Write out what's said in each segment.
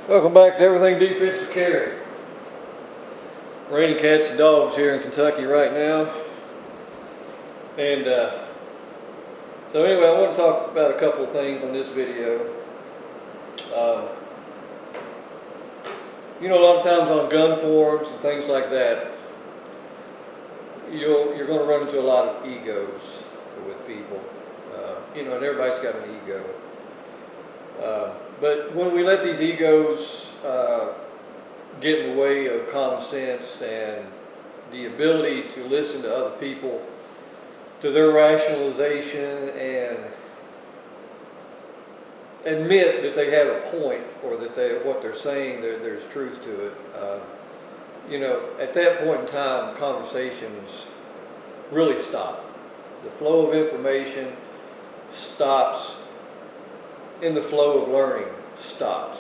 Welcome back to Everything Defensive Carry. Raining cats and dogs here in Kentucky right now. And so anyway, I want to talk about a couple of things on this video. A lot of times on gun forums and things like that, you're going to run into a lot of egos with people. And everybody's got an ego. But when we let these egos get in the way of common sense and the ability to listen to other people, to their rationalization, and admit that they have a point or that what they're saying, there's truth to it, at that point in time, conversations really stop. The flow of information stops, and the flow of learning stops.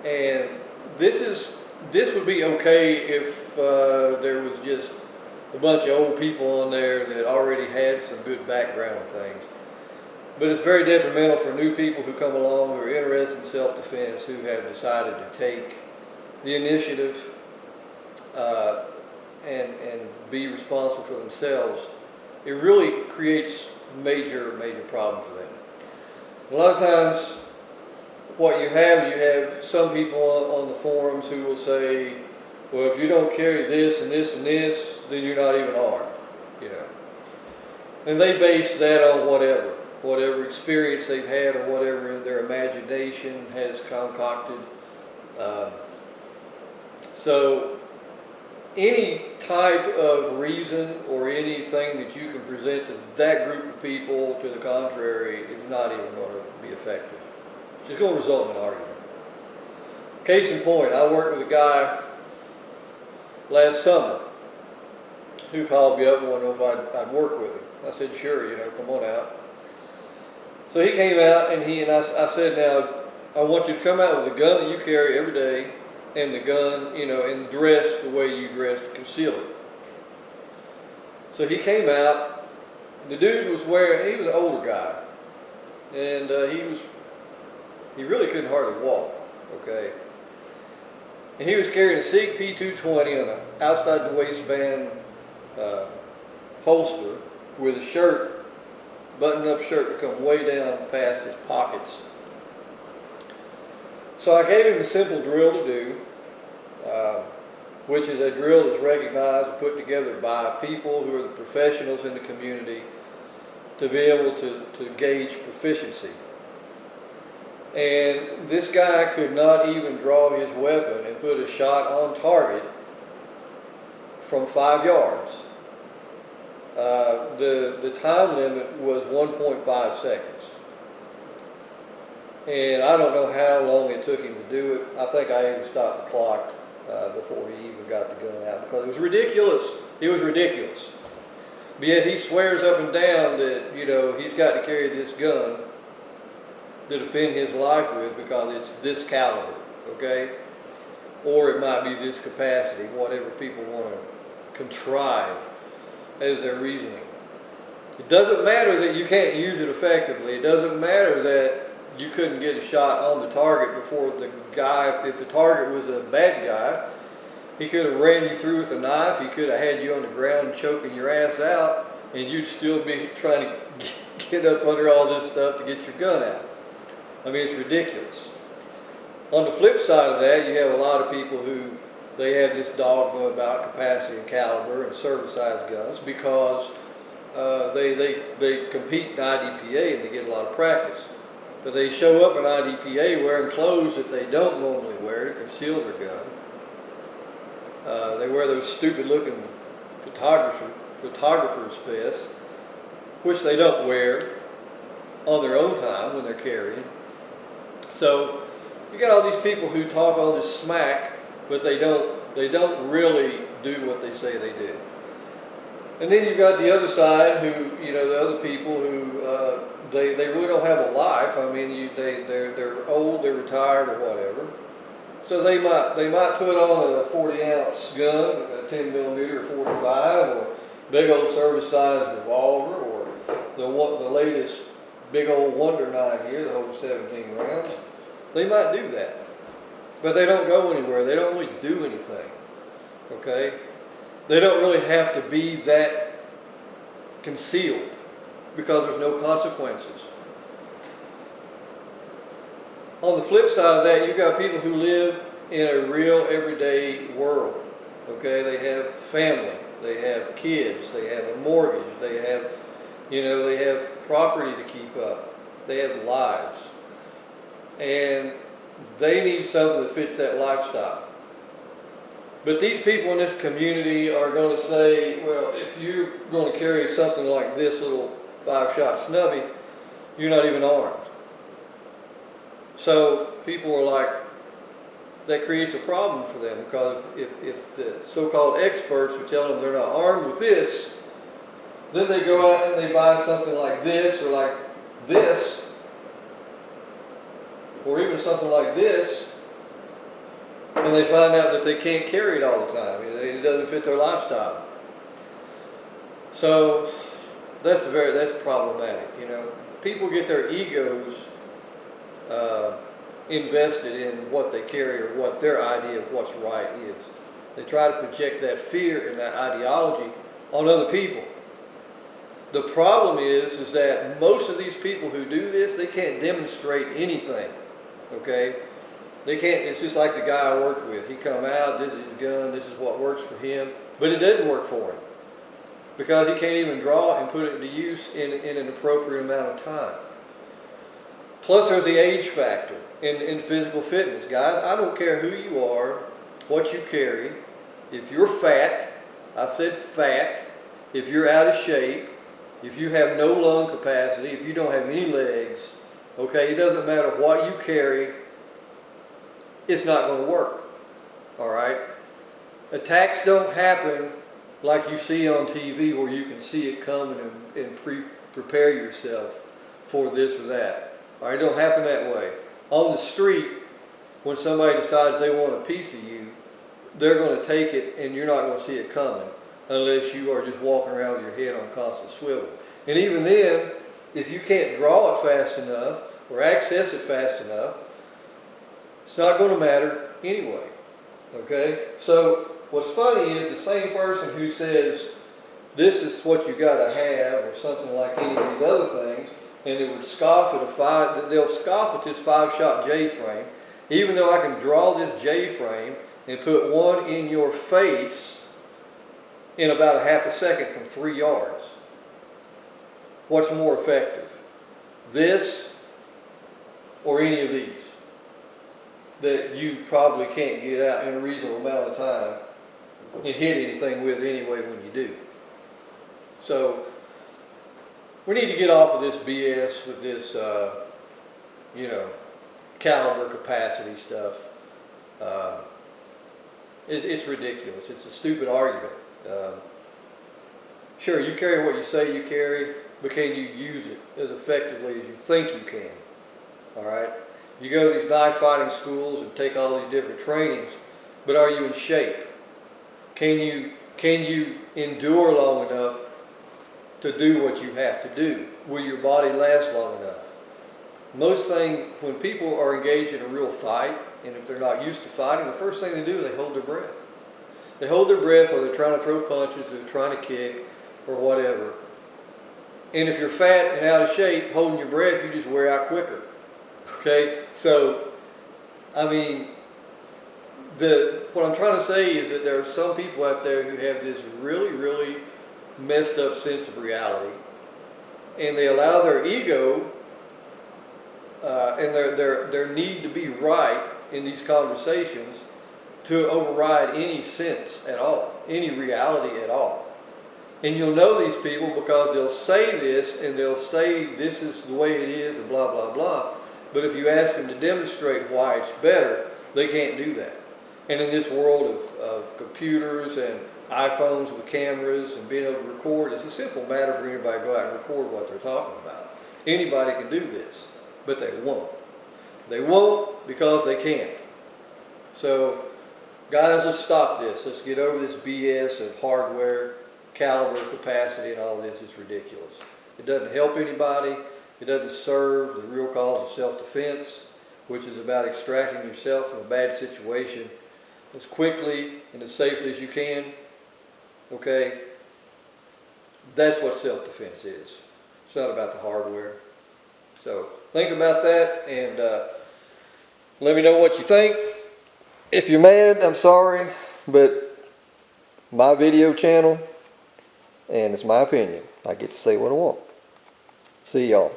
And this would be okay if there was just a bunch of old people on there that already had some good background things. But it's very detrimental for new people who come along, who are interested in self-defense, who have decided to take the initiative and be responsible for themselves. It really creates major problem for them. A lot of times, what you have some people on the forums who will say, well, if you don't carry this and this and this, then you're not even armed, And they base that on whatever experience they've had or whatever their imagination has concocted. So any type of reason or anything that you can present to that group of people to the contrary is not even going to be effective. It's just going to result in an argument. Case in point, I worked with a guy last summer who called me up and wanted to know if I'd work with him. I said, sure, come on out. So he came out and I said, now, I want you to come out with a gun that you carry every day and the gun, and dress the way you dress to conceal it. So he came out. The dude was he was an older guy, and he really couldn't hardly walk, okay? And he was carrying a SIG P220 on an outside the waistband holster with a shirt, buttoned-up shirt that come way down past his pockets. So I gave him a simple drill to do, which is a drill that's recognized and put together by people who are the professionals in the community to be able to gauge proficiency. And this guy could not even draw his weapon and put a shot on target from 5 yards. The time limit was 1.5 seconds. And I don't know how long it took him to do it. I think I even stopped the clock before he even got the gun out, because it was ridiculous. It was ridiculous. But yet he swears up and down that, he's got to carry this gun to defend his life with because it's this caliber, okay? Or it might be this capacity, whatever people want to contrive as their reasoning. It doesn't matter that you can't use it effectively. It doesn't matter that you couldn't get a shot on the target before the guy, if the target was a bad guy, he could have ran you through with a knife, he could have had you on the ground choking your ass out, and you'd still be trying to get up under all this stuff to get your gun out. I mean, it's ridiculous. On the flip side of that, you have a lot of people who, they have this dogma about capacity and caliber and service-sized guns because they compete in IDPA and they get a lot of practice. But they show up in IDPA wearing clothes that they don't normally wear to conceal their gun. They wear those stupid-looking photographer's vests, which they don't wear on their own time when they're carrying. So you got all these people who talk all this smack, but they don't really do what they say they do. And then you've got the other side who, the other people who they really don't have a life. I mean, they're old, they're retired, or whatever. So they might put on a 40-ounce gun, a 10mm or 45, or big old service-sized revolver, or the latest big old Wonder 9 here that holds 17 rounds. They might do that. but they don't go anywhere. They don't really do anything, okay? They don't really have to be that concealed because there's no consequences. On the flip side of that, you've got people who live in a real everyday world, okay? They have family, they have kids, they have a mortgage, they have, they have property to keep up, they have lives. And they need something that fits that lifestyle. But these people in this community are going to say, well, if you're going to carry something like this little 5-shot snubby, you're not even armed. So people are like, that creates a problem for them, because if the so-called experts are telling them they're not armed with this, then they go out and they buy something like this or like this, or even something like this, and they find out that they can't carry it all the time. It doesn't fit their lifestyle. So that's problematic. People get their egos invested in what they carry or what their idea of what's right is. They try to project that fear and that ideology on other people. The problem is that most of these people who do this, they can't demonstrate anything. Okay? They can't. It's just like the guy I worked with. He come out, this is his gun, this is what works for him, but it doesn't work for him because he can't even draw and put it into use in an appropriate amount of time. Plus there's the age factor in physical fitness. Guys, I don't care who you are, what you carry. If you're fat, I said fat, if you're out of shape, if you have no lung capacity, if you don't have any legs, okay, it doesn't matter what you carry, it's not going to work. All right? Attacks don't happen like you see on TV where you can see it coming and prepare yourself for this or that. All right? It don't happen that way. On the street, when somebody decides they want a piece of you, they're going to take it and you're not going to see it coming unless you are just walking around with your head on constant swivel. And even then, if you can't draw it fast enough or access it fast enough, it's not going to matter anyway. Okay? So what's funny is the same person who says this is what you got to have or something like any of these other things, and they would scoff at they'll scoff at this 5-shot J-frame, even though I can draw this J-frame and put one in your face in about a half a second from 3 yards. What's more effective? This or any of these that you probably can't get out in a reasonable amount of time and hit anything with anyway when you do. So we need to get off of this BS with this, caliber capacity stuff. It's ridiculous. It's a stupid argument. Sure, you carry what you say you carry, but can you use it as effectively as you think you can? All right? You go to these knife fighting schools and take all these different trainings, but are you in shape? Can you endure long enough to do what you have to do? Will your body last long enough? Most things, when people are engaged in a real fight, and if they're not used to fighting, the first thing they do is they hold their breath. They hold their breath or they're trying to throw punches or they're trying to kick or whatever. And if you're fat and out of shape, holding your breath, you just wear out quicker. Okay? So, I mean, what I'm trying to say is that there are some people out there who have this really, really messed up sense of reality, and they allow their ego and their need to be right in these conversations to override any sense at all, any reality at all. And you'll know these people because they'll say this and they'll say this is the way it is and blah, blah, blah. But if you ask them to demonstrate why it's better, they can't do that. And in this world of computers and iPhones with cameras and being able to record, it's a simple matter for anybody to go out and record what they're talking about. Anybody can do this, but they won't. They won't because they can't. So, guys, let's stop this. Let's get over this BS of hardware, caliber, capacity, and all this. It's ridiculous. It doesn't help anybody. It doesn't serve the real cause of self-defense. which is about extracting yourself from a bad situation as quickly and as safely as you can, okay? That's what self-defense is. It's not about the hardware. So think about that and let me know what you think. If you're mad, I'm sorry, but my video channel, and it's my opinion. I get to say what I want. See y'all.